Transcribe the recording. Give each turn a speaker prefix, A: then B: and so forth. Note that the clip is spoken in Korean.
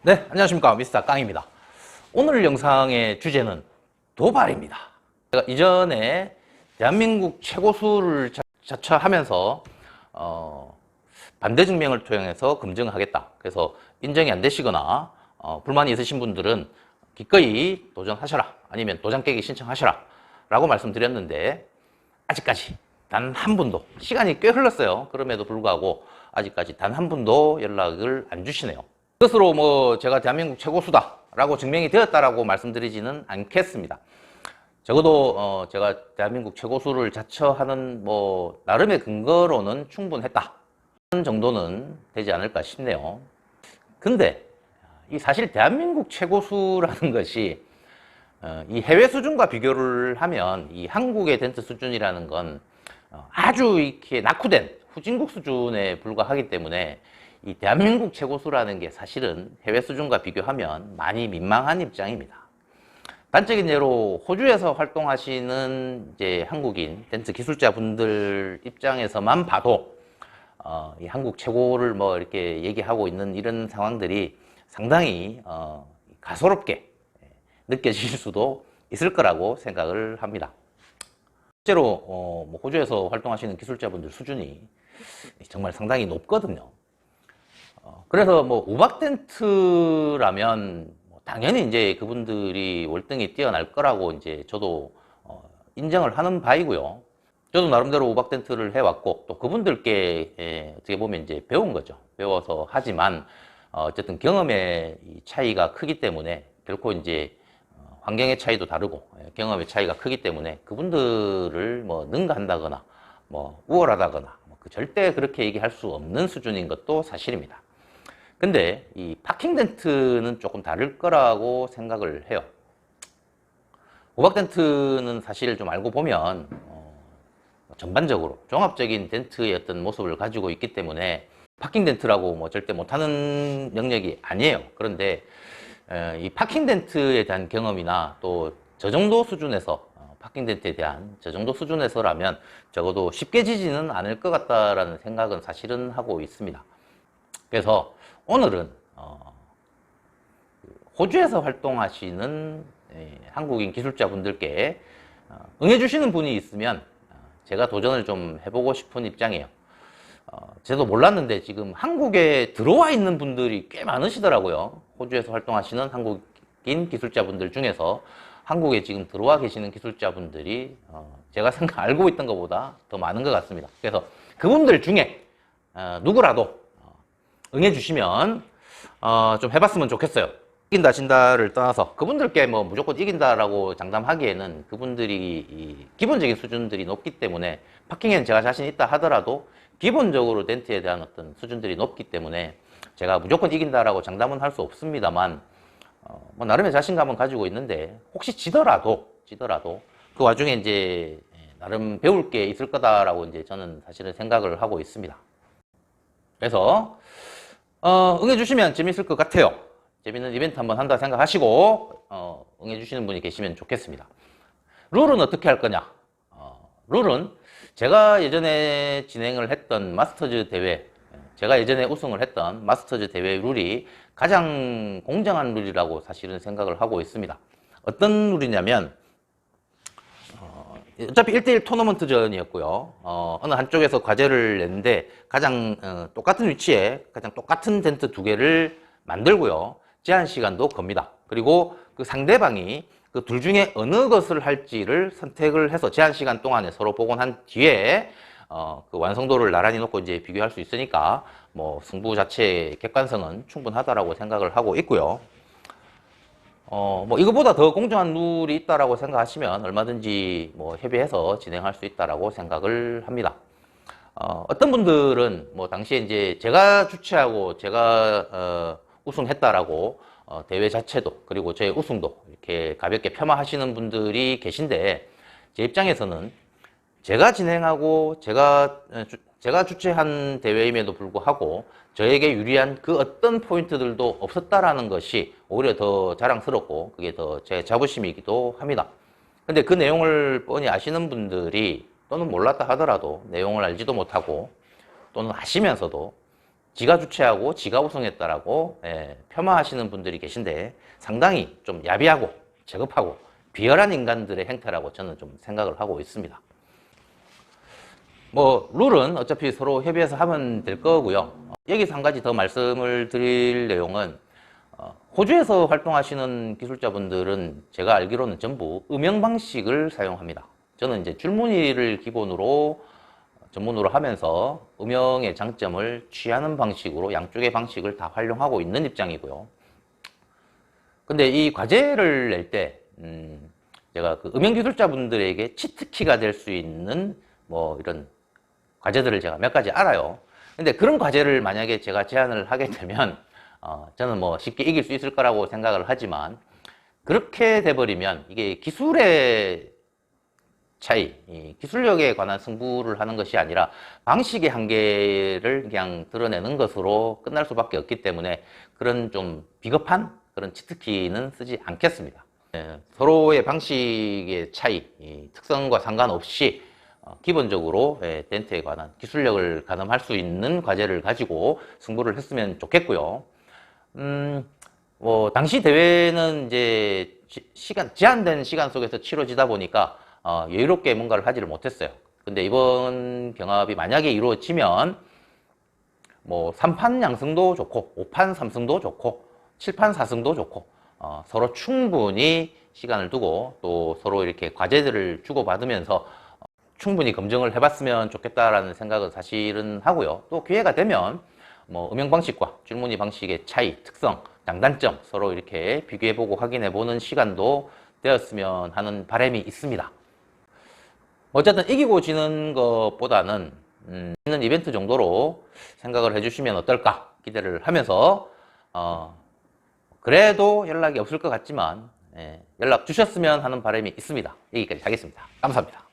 A: 네, 안녕하십니까. 미스터 깡입니다. 오늘 영상의 주제는 도발입니다. 제가 이전에 대한민국 최고수를 자처하면서 반대 증명을 투영해서 검증하겠다. 그래서 인정이 안 되시거나 불만이 있으신 분들은 기꺼이 도전하셔라. 아니면 도장 깨기 신청하셔라. 라고 말씀드렸는데 아직까지 단 한 분도, 시간이 꽤 흘렀어요. 그럼에도 불구하고 아직까지 단 한 분도 연락을 안 주시네요. 스스로 제가 대한민국 최고수다 라고 증명이 되었다라고 말씀드리지는 않겠습니다. 적어도 제가 대한민국 최고수를 자처하는 나름의 근거로는 충분했다 정도는 되지 않을까 싶네요. 근데 이 사실 대한민국 최고수라는 것이 이 해외 수준과 비교를 하면 이 한국의 덴트 수준이라는 건 아주 이렇게 낙후된 후진국 수준에 불과하기 때문에 이 대한민국 최고수라는 게 사실은 해외 수준과 비교하면 많이 민망한 입장입니다. 단적인 예로 호주에서 활동하시는 이제 한국인 덴트 기술자분들 입장에서만 봐도 이 한국 최고를 이렇게 얘기하고 있는 이런 상황들이 상당히 가소롭게 느껴질 수도 있을 거라고 생각을 합니다. 실제로 호주에서 활동하시는 기술자분들 수준이 정말 상당히 높거든요. 그래서 우박 텐트라면 당연히 이제 그분들이 월등히 뛰어날 거라고 이제 저도 인정을 하는 바이고요. 저도 나름대로 우박 텐트를 해왔고 또 그분들께 어떻게 보면 이제 배운 거죠. 배워서 하지만 어쨌든 경험의 차이가 크기 때문에 결코 이제 환경의 차이도 다르고 경험의 차이가 크기 때문에 그분들을 능가한다거나 우월하다거나 절대 그렇게 얘기할 수 없는 수준인 것도 사실입니다. 근데 이 파킹 덴트는 조금 다를 거라고 생각을 해요. 우박 덴트는 사실 좀 알고 보면 전반적으로 종합적인 덴트의 어떤 모습을 가지고 있기 때문에 파킹 덴트라고 절대 못하는 영역이 아니에요. 그런데 이 파킹 덴트에 대한 경험이나 또 저 정도 수준에서 파킹 덴트에 대한 저 정도 수준에서라면 적어도 쉽게 지지는 않을 것 같다라는 생각은 사실은 하고 있습니다. 그래서 오늘은 호주에서 활동하시는 한국인 기술자분들께 응해주시는 분이 있으면 제가 도전을 좀 해보고 싶은 입장이에요. 저도 몰랐는데 지금 한국에 들어와 있는 분들이 꽤 많으시더라고요. 호주에서 활동하시는 한국인 기술자분들 중에서 한국에 지금 들어와 계시는 기술자분들이 제가 알고 있던 것보다 더 많은 것 같습니다. 그래서 그분들 중에 누구라도 응해주시면 좀 해봤으면 좋겠어요. 이긴다 진다를 떠나서 그분들께 무조건 이긴다라고 장담하기에는 그분들이 기본적인 수준들이 높기 때문에 파킹에는 제가 자신 있다 하더라도 기본적으로 덴트에 대한 어떤 수준들이 높기 때문에 제가 무조건 이긴다라고 장담은 할 수 없습니다만 나름의 자신감은 가지고 있는데 혹시 지더라도 그 와중에 이제 나름 배울 게 있을 거다라고 이제 저는 사실은 생각을 하고 있습니다. 그래서 응해주시면 재밌을 것 같아요. 재밌는 이벤트 한번 한다 생각하시고 응해주시는 분이 계시면 좋겠습니다. 룰은 어떻게 할 거냐? 룰은 제가 예전에 진행을 했던 마스터즈 대회, 제가 예전에 우승을 했던 마스터즈 대회 룰이 가장 공정한 룰이라고 사실은 생각을 하고 있습니다. 어떤 룰이냐면 어차피 1대1 토너먼트전이었고요. 어느 한쪽에서 과제를 냈는데 가장 똑같은 위치에 가장 똑같은 덴트 두 개를 만들고요. 제한 시간도 겁니다. 그리고 그 상대방이 그 둘 중에 어느 것을 할지를 선택을 해서 제한 시간 동안에 서로 복원한 뒤에 그 완성도를 나란히 놓고 이제 비교할 수 있으니까 승부 자체의 객관성은 충분하다라고 생각을 하고 있고요. 이거보다 더 공정한 룰이 있다라고 생각하시면 얼마든지 협의해서 진행할 수 있다라고 생각을 합니다. 어떤 분들은 당시에 이제 제가 주최하고 제가 우승했다라고 대회 자체도 그리고 제 우승도 이렇게 가볍게 폄하하시는 분들이 계신데 제 입장에서는 제가 진행하고 제가 주최한 대회임에도 불구하고 저에게 유리한 그 어떤 포인트들도 없었다라는 것이 오히려 더 자랑스럽고 그게 더 제 자부심이기도 합니다. 근데 그 내용을 뻔히 아시는 분들이 또는 몰랐다 하더라도 내용을 알지도 못하고 또는 아시면서도 지가 주최하고 지가 우승했다라고 폄하하시는 분들이 계신데 상당히 좀 야비하고 저급하고 비열한 인간들의 행태라고 저는 좀 생각을 하고 있습니다. 뭐 룰은 어차피 서로 협의해서 하면 될 거고요. 여기서 한 가지 더 말씀을 드릴 내용은 호주에서 활동하시는 기술자분들은 제가 알기로는 전부 음영 방식을 사용합니다. 저는 이제 줄무늬를 기본으로 전문으로 하면서 음영의 장점을 취하는 방식으로 양쪽의 방식을 다 활용하고 있는 입장이고요. 근데 이 과제를 낼 때 제가 그 음영 기술자분들에게 치트키가 될 수 있는 뭐 이런 과제들을 제가 몇 가지 알아요. 근데 그런 과제를 만약에 제가 제안을 하게 되면 저는 뭐 쉽게 이길 수 있을 거라고 생각을 하지만 그렇게 돼버리면 이게 기술의 차이, 기술력에 관한 승부를 하는 것이 아니라 방식의 한계를 그냥 드러내는 것으로 끝날 수밖에 없기 때문에 그런 좀 비겁한 그런 치트키는 쓰지 않겠습니다. 서로의 방식의 차이, 특성과 상관없이 기본적으로 덴트에 관한 기술력을 가늠할 수 있는 과제를 가지고 승부를 했으면 좋겠고요. 뭐 당시 대회는 이제 제한된 시간 속에서 치러지다 보니까 여유롭게 뭔가를 하지를 못했어요. 근데 이번 경합이 만약에 이루어지면 뭐 3판 양승도 좋고 5판 3승도 좋고 7판 4승도 좋고 서로 충분히 시간을 두고 또 서로 이렇게 과제들을 주고받으면서 충분히 검증을 해봤으면 좋겠다라는 생각은 사실은 하고요. 또 기회가 되면 뭐 음영 방식과 줄무늬 방식의 차이, 특성, 장단점 서로 이렇게 비교해보고 확인해보는 시간도 되었으면 하는 바람이 있습니다. 어쨌든 이기고 지는 것보다는 있는 이벤트 정도로 생각을 해주시면 어떨까 기대를 하면서 그래도 연락이 없을 것 같지만 연락 주셨으면 하는 바람이 있습니다. 여기까지 하겠습니다. 감사합니다.